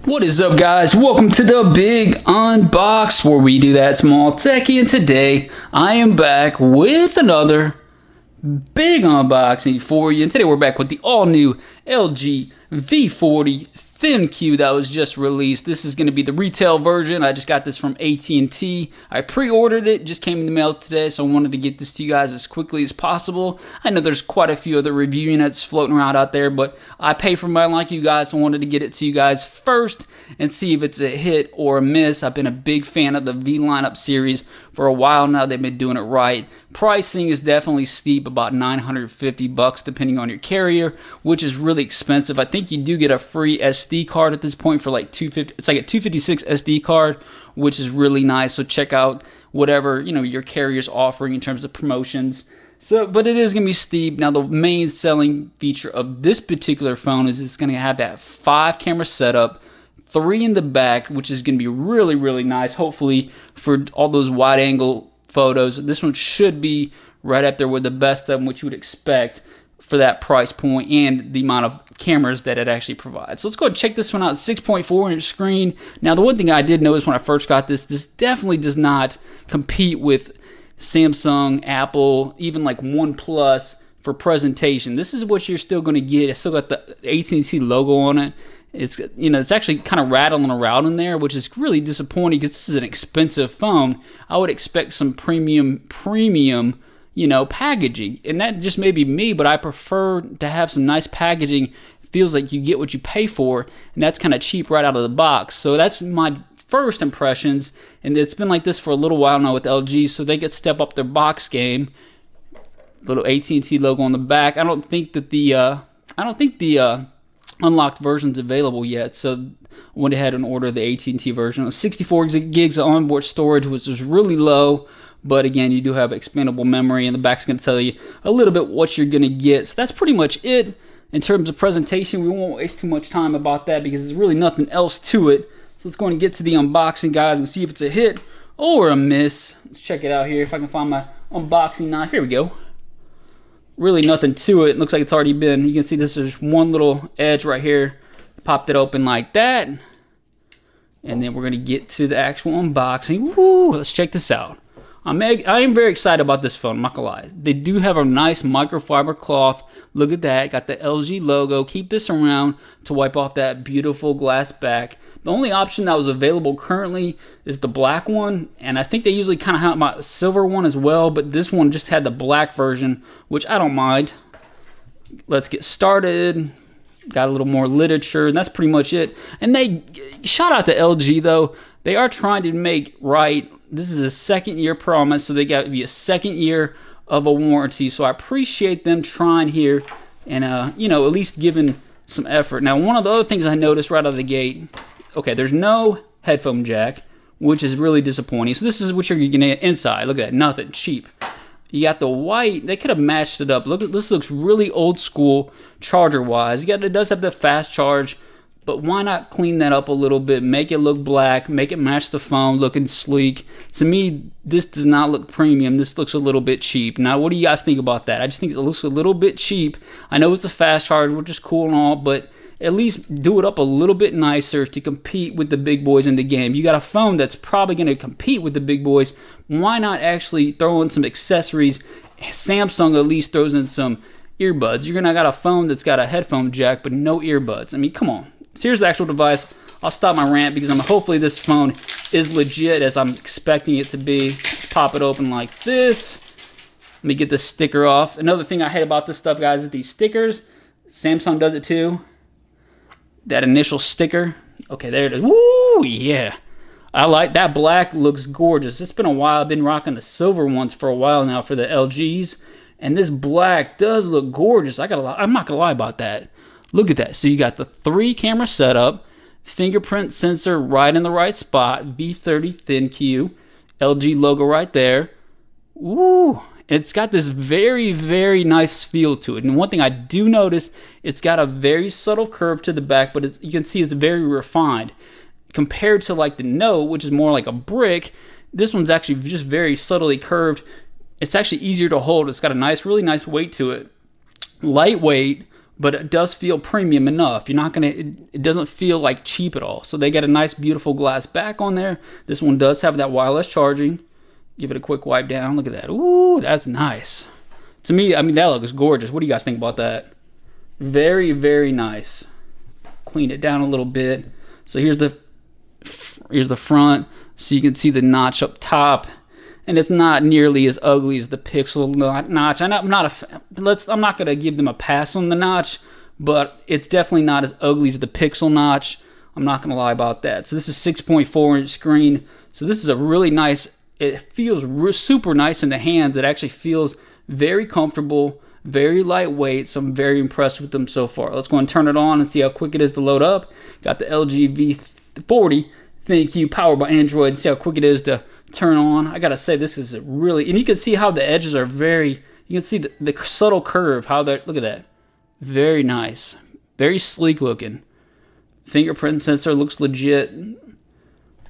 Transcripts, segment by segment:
What is up, guys? Welcome to the big unbox where we do that small techie, and today I am back with another big unboxing for you. And today we're back with the all-new LG V40 ThinQ that was just released. This is going to be the retail version. I just got this from AT&T. I pre-ordered it, just came in the mail today, so I wanted to get this to you guys as quickly as possible. I know there's quite a few other review units floating around out there, but I pay for mine like you guys, so I wanted to get it to you guys first and see if it's a hit or a miss. I've been a big fan of the V lineup series for a while now. They've been doing it right. Pricing is definitely steep, about $950 depending on your carrier, which is really expensive. I think you do get a free SD card at this point for like $250. It's like a 256 SD card, which is really nice. So check out whatever your carrier's offering in terms of promotions. But it is going to be steep. Now, the main selling feature of this particular phone is it's going to have that 5-camera setup, 3 in the back, which is going to be really, really nice. Hopefully for all those wide-angle photos, this one should be right up there with the best of them, which you would expect for that price point and the amount of cameras that it actually provides. So let's go ahead and check this one out. 6.4-inch screen. Now, the one thing I did notice when I first got this definitely does not compete with Samsung, Apple, even like OnePlus for presentation. This is what you're still going to get. It's still got the AT&T logo on it. It's actually kind of rattling around in there, which is really disappointing because this is an expensive phone. I would expect some premium, packaging. And that just may be me, but I prefer to have some nice packaging. It feels like you get what you pay for, and that's kind of cheap right out of the box. So that's my first impressions, and it's been like this for a little while now with LG, so they could step up their box game. Little AT&T logo on the back. I don't think the unlocked version's available yet, so I went ahead and ordered the AT&T version. 64 gigs of onboard storage, which is really low, but again, you do have expandable memory, and the back's going to tell you a little bit what you're going to get. So that's pretty much it in terms of presentation. We won't waste too much time about that because there's really nothing else to it. So let's go and get to the unboxing, guys, and see if it's a hit or a miss. Let's check it out here if I can find my unboxing knife. Here we go. Really nothing to it. It looks like it's already been. You can see this is one little edge right here. Popped it open like that. And then we're going to get to the actual unboxing. Woo, let's check this out. I am very excited about this phone, I'm not going to lie. They do have a nice microfiber cloth. Look at that. Got the LG logo. Keep this around to wipe off that beautiful glass back. The only option that was available currently is the black one, and I think they usually kind of have my silver one as well, but this one just had the black version, which I don't mind. Let's get started. Got a little more literature, and that's pretty much it. And they shout out to LG, though. They are trying to make right. This is a second-year promise, so they got to be a second year of a warranty, so I appreciate them trying here and, at least giving some effort. Now, one of the other things I noticed right out of the gate, okay, there's no headphone jack, which is really disappointing. So this is what you're going to get inside. Look at that, nothing, cheap. You got the white, they could have matched it up. Look, this looks really old school charger-wise. It does have the fast charge, but why not clean that up a little bit, make it look black, make it match the phone, looking sleek. To me, this does not look premium. This looks a little bit cheap. Now, what do you guys think about that? I just think it looks a little bit cheap. I know it's a fast charge, which is cool and all, but at least do it up a little bit nicer to compete with the big boys in the game. You got a phone that's probably going to compete with the big boys. Why not actually throw in some accessories? Samsung at least throws in some earbuds. You're going to got a phone that's got a headphone jack but no earbuds. I mean, come on. So here's the actual device. I'll stop my rant because hopefully this phone is legit as I'm expecting it to be. Let's pop it open like this. Let me get the sticker off. Another thing I hate about this stuff, guys, is these stickers. Samsung does it too. That initial sticker. Okay, there it is. Woo, yeah. I like that. Black looks gorgeous. It's been a while. I've been rocking the silver ones for a while now for the LGs. And this black does look gorgeous. I'm not going to lie about that. Look at that. So you got the 3-camera setup, fingerprint sensor right in the right spot, V40 ThinQ, LG logo right there. Ooh, it's got this very, very nice feel to it. And one thing I do notice, it's got a very subtle curve to the back, but you can see it's very refined. Compared to like the Note, which is more like a brick, this one's actually just very subtly curved. It's actually easier to hold. It's got a really nice weight to it. Lightweight, but it does feel premium enough. You're not gonna, it doesn't feel like cheap at all. So they got a nice, beautiful glass back on there. This one does have that wireless charging. Give it a quick wipe down. Look at that. Ooh, that's nice. To me, I mean, that looks gorgeous. What do you guys think about that? Very, very nice. Clean it down a little bit. So here's the front. So you can see the notch up top, and it's not nearly as ugly as the Pixel notch. I'm not gonna give them a pass on the notch, but it's definitely not as ugly as the Pixel notch. I'm not gonna lie about that. So this is 6.4-inch screen. So this is a really nice. It feels super nice in the hands. It actually feels very comfortable, very lightweight. So I'm very impressed with them so far. Let's go and turn it on and see how quick it is to load up. Got the LG V40 ThinQ powered by Android. See how quick it is to turn on. I gotta say, this is really, and you can see how the edges are very, you can see the subtle curve, how they're, look at that. Very nice. Very sleek looking. Fingerprint sensor looks legit.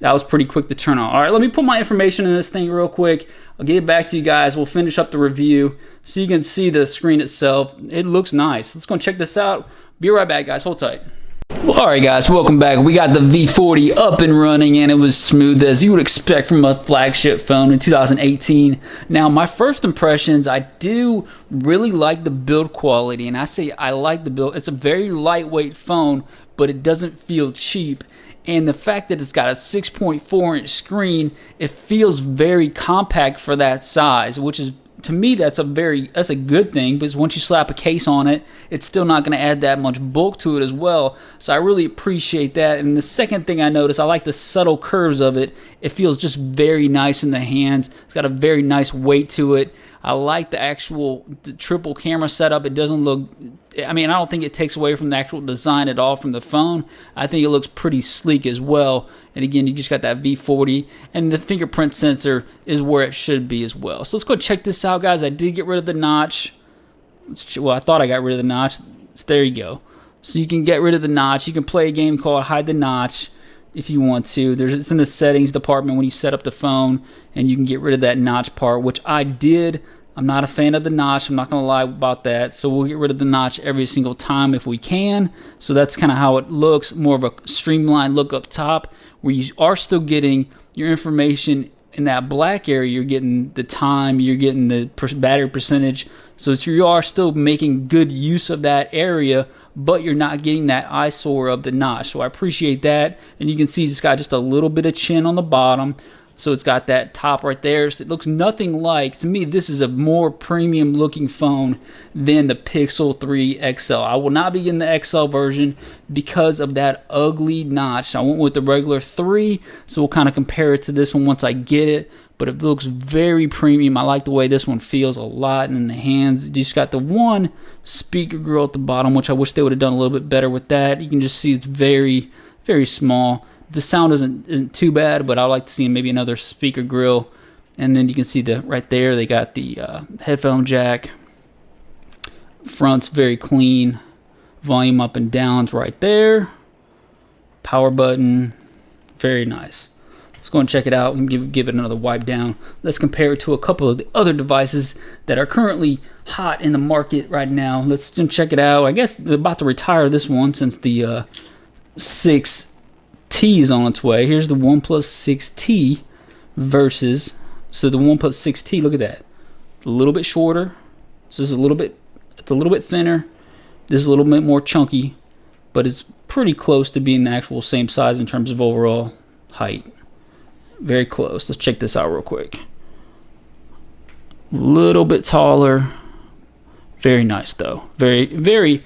That was pretty quick to turn on. All right, let me put my information in this thing real quick. I'll get it back to you guys. We'll finish up the review so you can see the screen itself. It looks nice. Let's go and check this out. Be right back, guys. Hold tight. Well, all right, guys, welcome back. We got the V40 up and running, and it was smooth as you would expect from a flagship phone in 2018. Now, my first impressions, I do really like the build quality, and I say I like the build. It's a very lightweight phone, but it doesn't feel cheap. And the fact that it's got a 6.4-inch screen, it feels very compact for that size, which is, to me, that's a good thing, because once you slap a case on it, it's still not going to add that much bulk to it as well. So I really appreciate that. And the second thing I noticed, I like the subtle curves of it. It feels just very nice in the hands. It's got a very nice weight to it. I like the triple camera setup. It doesn't look, I mean, I don't think it takes away from the actual design at all from the phone. I think it looks pretty sleek as well. And again, you just got that V40, and the fingerprint sensor is where it should be as well. So let's go check this out, guys. I did get rid of the notch. Well, I thought I got rid of the notch. So there you go. So you can get rid of the notch. You can play a game called Hide the Notch if you want to. It's in the settings department when you set up the phone, and you can get rid of that notch part, which I did. I'm not a fan of the notch. I'm not going to lie about that. So we'll get rid of the notch every single time if we can. So that's kind of how it looks. More of a streamlined look up top, where you are still getting your information in that black area. You're getting the time, you're getting the battery percentage. So you are still making good use of that area, but you're not getting that eyesore of the notch. So I appreciate that. And you can see it's got just a little bit of chin on the bottom. So it's got that top right there. So it looks nothing like, to me, this is a more premium looking phone than the Pixel 3 XL. I will not be getting the XL version because of that ugly notch. I went with the regular 3, so we'll kind of compare it to this one once I get it. But it looks very premium. I like the way this one feels a lot in the hands. You just got the one speaker grill at the bottom, which I wish they would have done a little bit better with that. You can just see it's very, very small. The sound isn't too bad, but I'd like to see maybe another speaker grill. And then you can see right there, they got the headphone jack. Front's very clean. Volume up and down's right there. Power button, very nice. Let's go and check it out and give it another wipe down. Let's compare it to a couple of the other devices that are currently hot in the market right now. Let's just check it out. I guess they're about to retire this one since the 6T is on its way. Here's the OnePlus 6T versus, so the OnePlus 6T, look at that. A little bit shorter. So it's a little bit thinner. This is a little bit more chunky, but it's pretty close to being the actual same size in terms of overall height. Very close. Let's check this out real quick. A little bit taller. Very nice though. Very,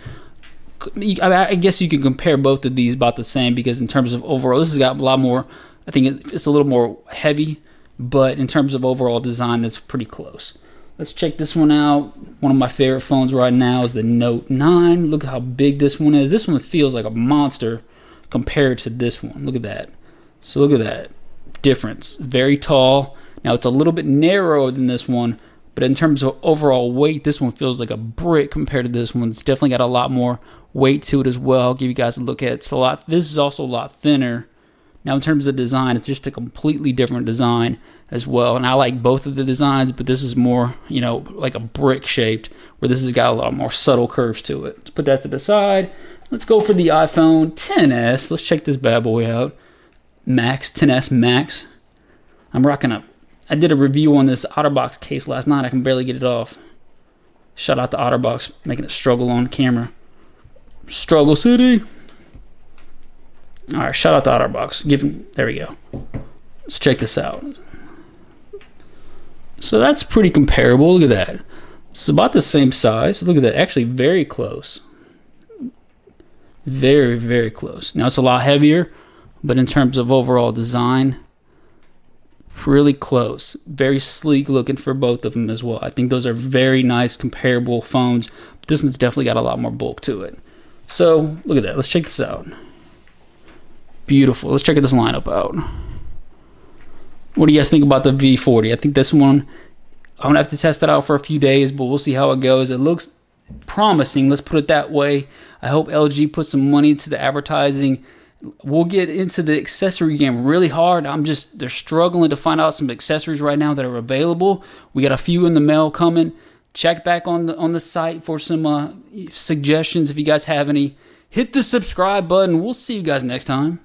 I guess you can compare both of these about the same, because in terms of overall, this has got a lot more, I think it's a little more heavy, but in terms of overall design, that's pretty close. Let's check this one out. One of my favorite phones right now is the Note 9. Look how big this one is. This one feels like a monster compared to this one. Look at that. So look at that difference. Very tall. Now it's a little bit narrower than this one, but in terms of overall weight, this one feels like a brick compared to this one. It's definitely got a lot more weight to it as well. I'll give you guys a look at it. It's a lot. This is also a lot thinner. Now in terms of design, it's just a completely different design as well. And I like both of the designs, but this is more, you know, like a brick shaped, where this has got a lot more subtle curves to it. Let's put that to the side. Let's go for the iPhone XS. Let's check this bad boy out. Max, XS Max. I'm rocking up. I did a review on this OtterBox case last night. I can barely get it off. Shout out to OtterBox, making it struggle on camera. Struggle City. All right, shout out to OtterBox. There we go. Let's check this out. So that's pretty comparable. Look at that. It's about the same size. Look at that. Actually, very close. Very, very close. Now it's a lot heavier, but in terms of overall design, really close. Very sleek looking for both of them as well. I think those are very nice comparable phones. But this one's definitely got a lot more bulk to it. So look at that. Let's check this out. Beautiful. Let's check this lineup out. What do you guys think about the V40? I think this one, I'm gonna have to test it out for a few days, but we'll see how it goes. It looks promising, let's put it that way. I hope LG puts some money into the advertising. We'll get into the accessory game really hard. They're struggling to find out some accessories right now that are available. We got a few in the mail coming. Check back on the site for some suggestions if you guys have any. Hit the subscribe button. We'll see you guys next time.